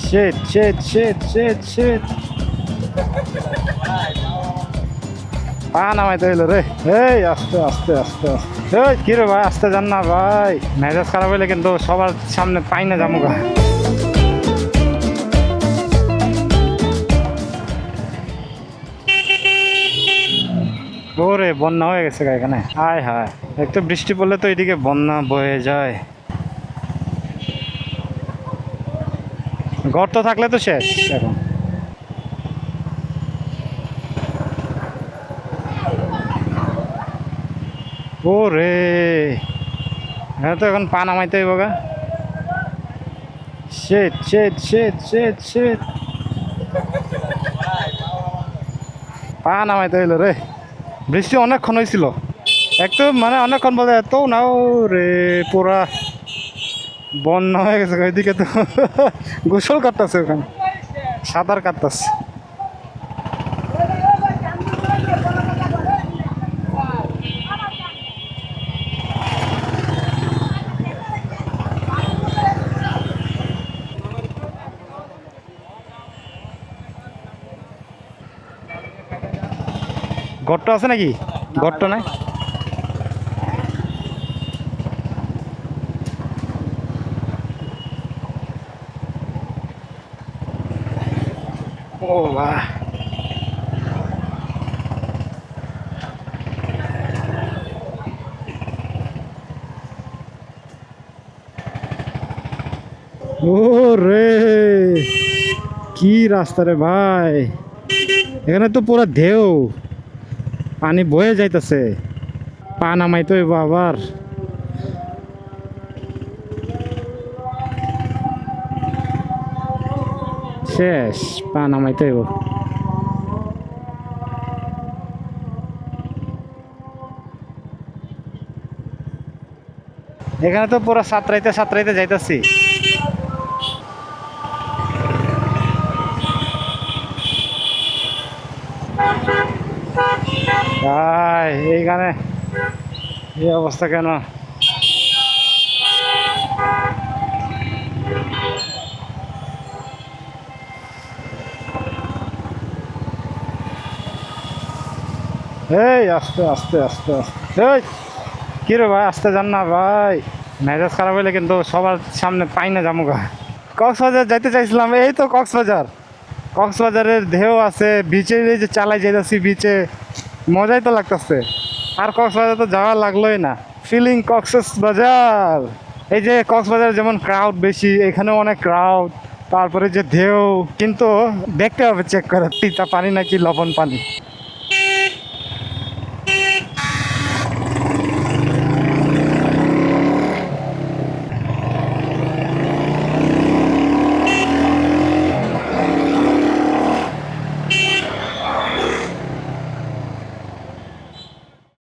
Shit shit shit shit shit পা নামাইতে হইলো রে। এই আস্তে আস্তে আস্তে আস্তে, এই কি রে ভাই, আস্তে যান না ভাই, মেজাজ খারাপ হইলে কিন্তু সবার সামনে পাই না জামুগা। ওরে বন্যা হয়ে গেছে গা এখানে, হায় হায়, একটু বৃষ্টি পড়লে তো এদিকে বন্যা বয়ে যায়। গর্ত থাকলে তো শেষ এখন। ওরে হ্যাঁ, তো এখন পা নামাইতে হইব গা। শেট শেট শেট শেট শেট, পা নামাইতে হইলো রে। বৃষ্টি অনেকক্ষণ হয়েছিল, একটু মানে অনেকক্ষণ বলতে এত নাও রে, পুরা বন্যা হয়ে গেছে ওইদিকে তো। গোসল কাটতেছে ওখানে, সাঁতার কাটতেছে। গর্ত আছে নাকি? গর্ত নাই। ও বাহ, ও রে, কি রাস্তা রে ভাই, এখানে তো পুরো ঢেউ, পানি বয়ে যাইতেছে, পা নামাইতে হইব আবার। শেষ, পা নামাইতে হইব। এখানে তো পুরো সাঁতরাইতে সাঁতরাইতে যাইতেছি। এইখানে এই অবস্থা কেন? এই আস্তে আস্তে আস্তে আস্তে, এই কি রে ভাই, আস্তে যান না ভাই, মেজাজ খারাপ হইলে কিন্তু সবার সামনে পাই না জামুগা। কক্সবাজার যাইতে চাইছিলাম, এই তো কক্সবাজার, কক্সবাজারের ঢেউ আছে, বিচে যে চালাই যাইতেছি, বিচে মজাই তো লাগতেছে। আর কক্সবাজার তো যাওয়া লাগলোই না, ফিলিং কক্সবাজার। এই যে কক্সবাজার যেমন ক্রাউড বেশি, এখানেও অনেক ক্রাউড, তারপরে যে ঢেউ, কিন্তু দেখতে হবে চেক করে তিতা পানি নাকি লবণ পানি।